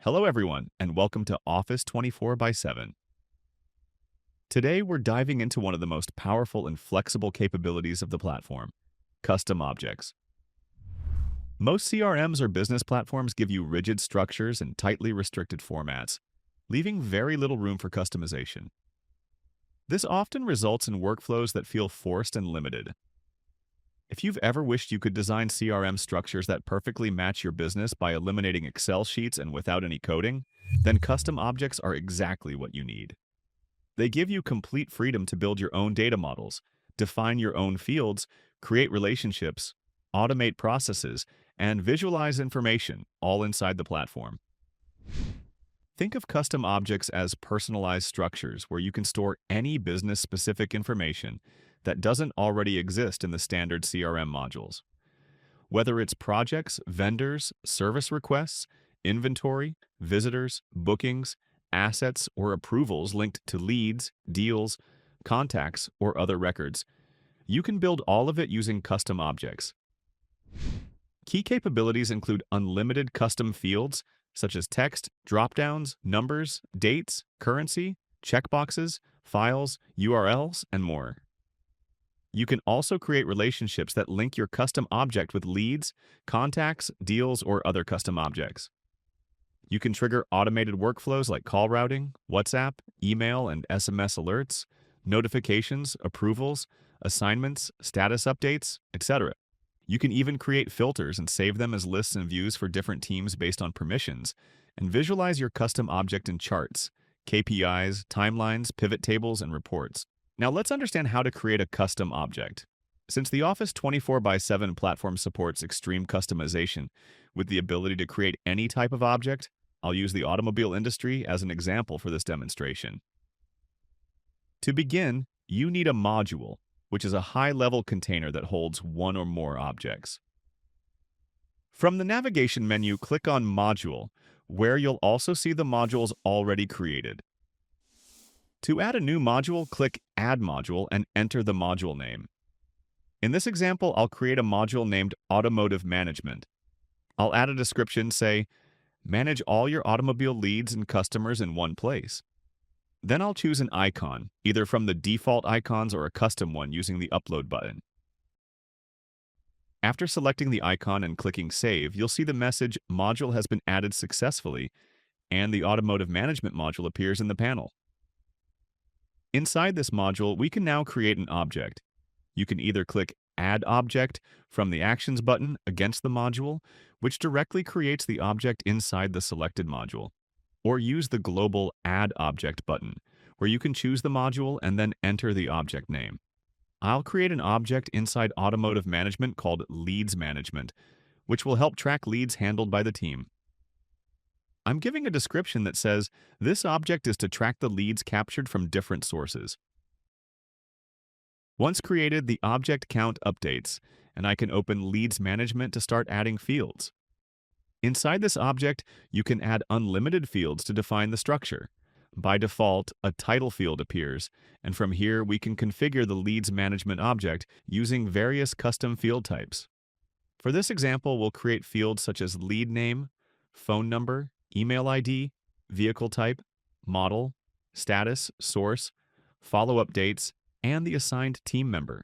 Hello everyone, and welcome to Office 24 by 7. Today we're diving into one of the most powerful and flexible capabilities of the platform, custom objects. Most CRMs or business platforms give you rigid structures and tightly restricted formats, leaving very little room for customization. This often results in workflows that feel forced and limited. If you've ever wished you could design CRM structures that perfectly match your business by eliminating Excel sheets and without any coding, then custom objects are exactly what you need. They give you complete freedom to build your own data models, define your own fields, create relationships, automate processes, and visualize information all inside the platform. Think of custom objects as personalized structures where you can store any business-specific information that doesn't already exist in the standard CRM modules. Whether it's projects, vendors, service requests, inventory, visitors, bookings, assets, or approvals linked to leads, deals, contacts, or other records, you can build all of it using custom objects. Key capabilities include unlimited custom fields, such as text, dropdowns, numbers, dates, currency, checkboxes, files, URLs, and more. You can also create relationships that link your custom object with leads, contacts, deals, or other custom objects. You can trigger automated workflows like call routing, WhatsApp, email, and SMS alerts, notifications, approvals, assignments, status updates, etc. You can even create filters and save them as lists and views for different teams based on permissions, and visualize your custom object in charts, KPIs, timelines, pivot tables, and reports. Now let's understand how to create a custom object. Since the Office 24 by 7 platform supports extreme customization with the ability to create any type of object, I'll use the automobile industry as an example for this demonstration. To begin, you need a module, which is a high-level container that holds one or more objects. From the navigation menu, click on Module, where you'll also see the modules already created. To add a new module, click Add Module and enter the module name. In this example, I'll create a module named Automotive Management. I'll add a description, say, Manage all your automobile leads and customers in one place. Then I'll choose an icon, either from the default icons or a custom one using the Upload button. After selecting the icon and clicking Save, you'll see the message Module has been added successfully, and the Automotive Management module appears in the panel. Inside this module, we can now create an object. You can either click Add Object from the Actions button against the module, which directly creates the object inside the selected module, or use the global Add Object button, where you can choose the module and then enter the object name. I'll create an object inside Automotive Management called Leads Management, which will help track leads handled by the team. I'm giving a description that says this object is to track the leads captured from different sources. Once created, the object count updates, and I can open Leads Management to start adding fields. Inside this object, you can add unlimited fields to define the structure. By default, a title field appears, and from here we can configure the Leads Management object using various custom field types. For this example, we'll create fields such as lead name, phone number, email ID, vehicle type, model, status, source, follow-up dates, and the assigned team member.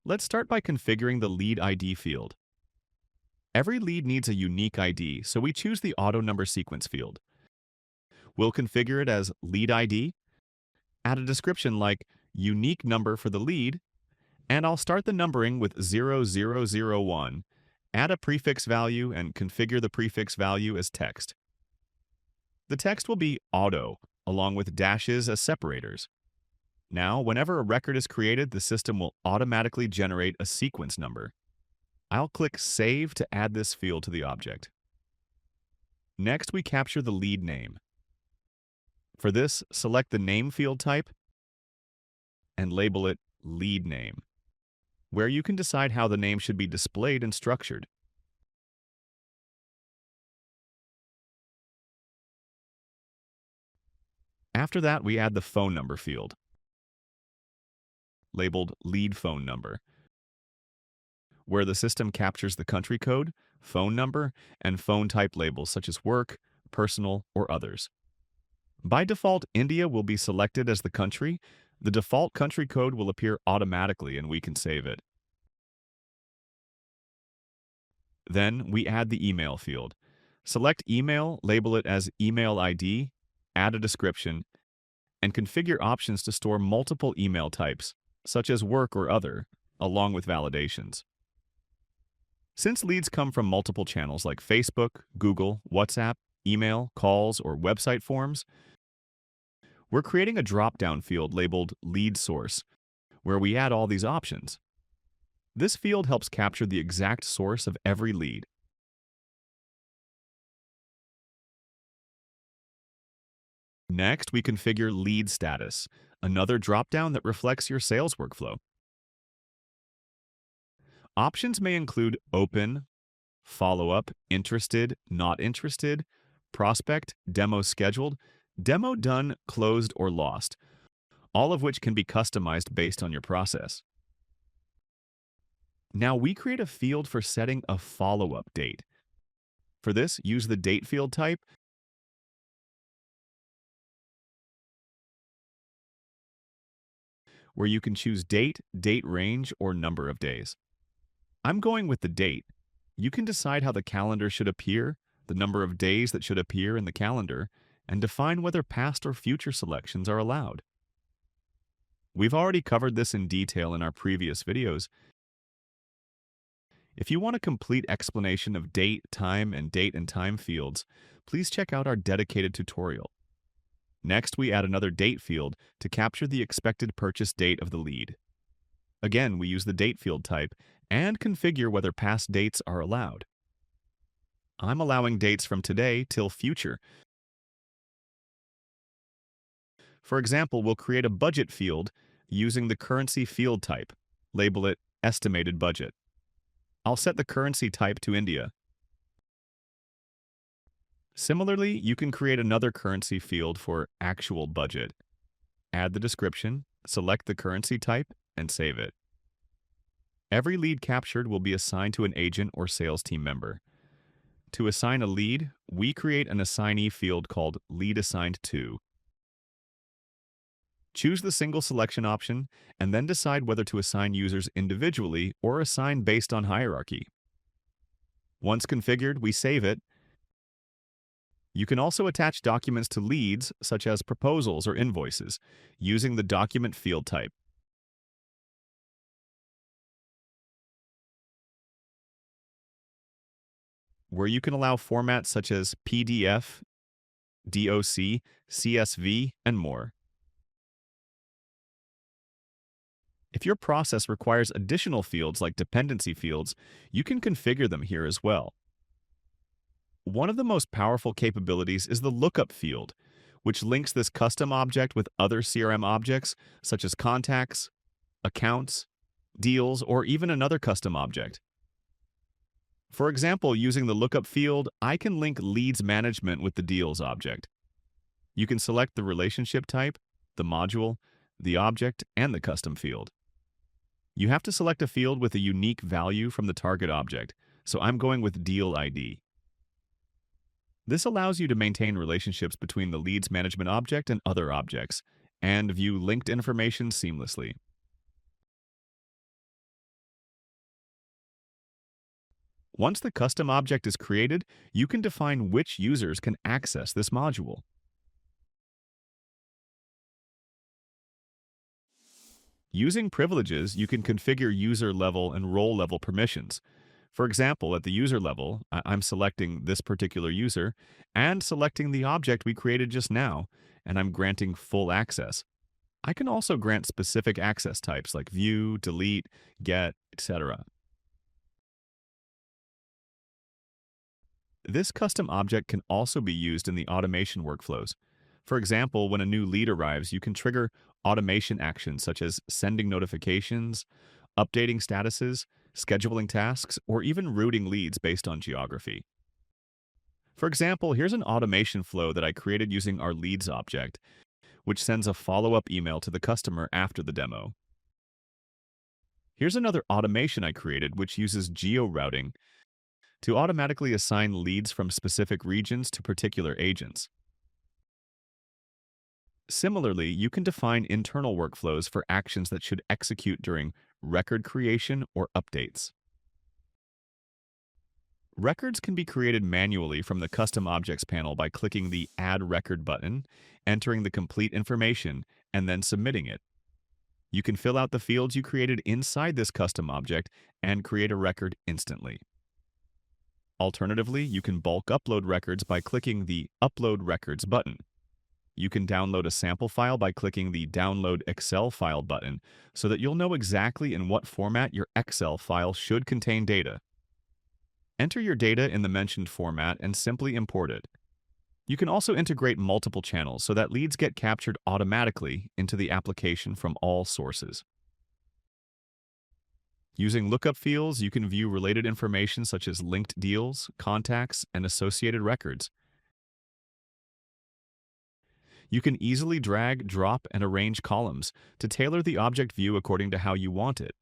Let's start by configuring the lead ID field. Every lead needs a unique ID, so we choose the auto number sequence field. We'll configure it as lead ID, add a description like unique number for the lead, and I'll start the numbering with 0001, add a prefix value, and configure the prefix value as text. The text will be auto, along with dashes as separators. Now, whenever a record is created, the system will automatically generate a sequence number. I'll click Save to add this field to the object. Next, we capture the lead name. For this, select the name field type and label it lead name, where you can decide how the name should be displayed and structured. After that, we add the phone number field, labeled lead phone number, where the system captures the country code, phone number, and phone type labels such as work, personal, or others. By default, India will be selected as the country. The default country code will appear automatically and we can save it. Then we add the email field. Select email, label it as email ID, add a description, and configure options to store multiple email types, such as work or other, along with validations. Since leads come from multiple channels like Facebook, Google, WhatsApp, email, calls, or website forms, we're creating a drop-down field labeled Lead Source, where we add all these options. This field helps capture the exact source of every lead. Next, we configure Lead Status, another drop-down that reflects your sales workflow. Options may include Open, Follow-up, Interested, Not Interested, Prospect, Demo Scheduled, Demo Done, Closed, or Lost, all of which can be customized based on your process. Now we create a field for setting a follow-up date. For this, use the Date field type, where you can choose date, date range, or number of days. I'm going with the date. You can decide how the calendar should appear, the number of days that should appear in the calendar, and define whether past or future selections are allowed. We've already covered this in detail in our previous videos. If you want a complete explanation of date, time, and date and time fields, please check out our dedicated tutorial. Next, we add another date field to capture the expected purchase date of the lead. Again, we use the date field type and configure whether past dates are allowed. I'm allowing dates from today till future. For example, we'll create a budget field using the currency field type. Label it Estimated Budget. I'll set the currency type to India. Similarly, you can create another currency field for Actual Budget. Add the description, select the currency type, and save it. Every lead captured will be assigned to an agent or sales team member. To assign a lead, we create an assignee field called Lead Assigned To. Choose the single selection option and then decide whether to assign users individually or assign based on hierarchy. Once configured, we save it. You can also attach documents to leads, such as proposals or invoices, using the document field type. Where you can allow formats such as PDF, DOC, CSV, and more. If your process requires additional fields like dependency fields, you can configure them here as well. One of the most powerful capabilities is the Lookup field, which links this custom object with other CRM objects such as contacts, accounts, deals, or even another custom object. For example, using the Lookup field, I can link leads management with the deals object. You can select the relationship type, the module, the object, and the custom field. You have to select a field with a unique value from the target object, so I'm going with Deal ID. This allows you to maintain relationships between the leads management object and other objects, and view linked information seamlessly. Once the custom object is created, you can define which users can access this module. Using privileges, you can configure user level and role level permissions. For example, at the user level, I'm selecting this particular user and selecting the object we created just now, and I'm granting full access. I can also grant specific access types like view, delete, get, etc. This custom object can also be used in the automation workflows. For example, when a new lead arrives, you can trigger automation actions such as sending notifications, updating statuses, scheduling tasks, or even routing leads based on geography. For example, here's an automation flow that I created using our leads object, which sends a follow-up email to the customer after the demo. Here's another automation I created which uses geo-routing to automatically assign leads from specific regions to particular agents. Similarly, you can define internal workflows for actions that should execute during record creation or updates. Records can be created manually from the Custom Objects panel by clicking the Add Record button, entering the complete information, and then submitting it. You can fill out the fields you created inside this custom object and create a record instantly. Alternatively, you can bulk upload records by clicking the Upload Records button. You can download a sample file by clicking the Download Excel file button so that you'll know exactly in what format your Excel file should contain data. Enter your data in the mentioned format and simply import it. You can also integrate multiple channels so that leads get captured automatically into the application from all sources. Using lookup fields, you can view related information such as linked deals, contacts, and associated records. You can easily drag, drop, and arrange columns to tailor the object view according to how you want it.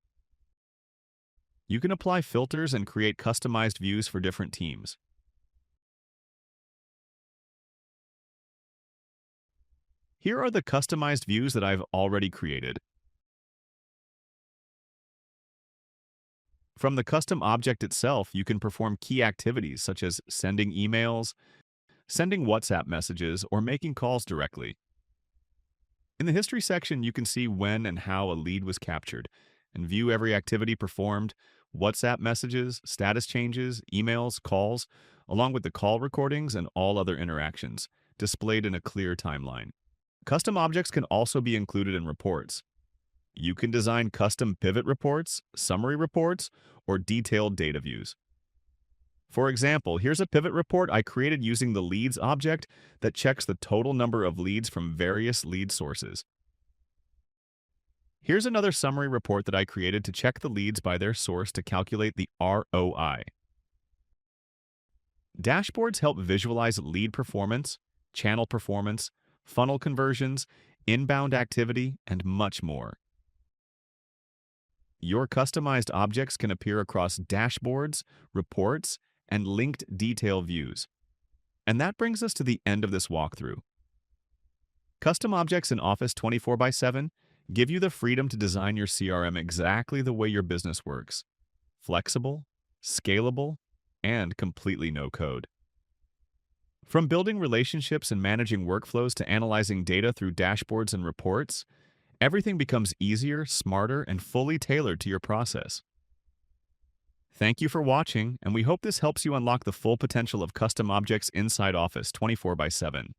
You can apply filters and create customized views for different teams. Here are the customized views that I've already created. From the custom object itself, you can perform key activities such as sending emails, sending WhatsApp messages, or making calls directly. In the history section, you can see when and how a lead was captured and view every activity performed, WhatsApp messages, status changes, emails, calls, along with the call recordings and all other interactions, displayed in a clear timeline. Custom objects can also be included in reports. You can design custom pivot reports, summary reports, or detailed data views. For example, here's a pivot report I created using the leads object that checks the total number of leads from various lead sources. Here's another summary report that I created to check the leads by their source to calculate the ROI. Dashboards help visualize lead performance, channel performance, funnel conversions, inbound activity, and much more. Your customized objects can appear across dashboards, reports, and linked detail views. And that brings us to the end of this walkthrough. Custom objects in Office 24x7 give you the freedom to design your CRM exactly the way your business works: flexible, scalable, and completely no code. From building relationships and managing workflows to analyzing data through dashboards and reports, everything becomes easier, smarter, and fully tailored to your process. Thank you for watching, and we hope this helps you unlock the full potential of custom objects inside Office 24x7.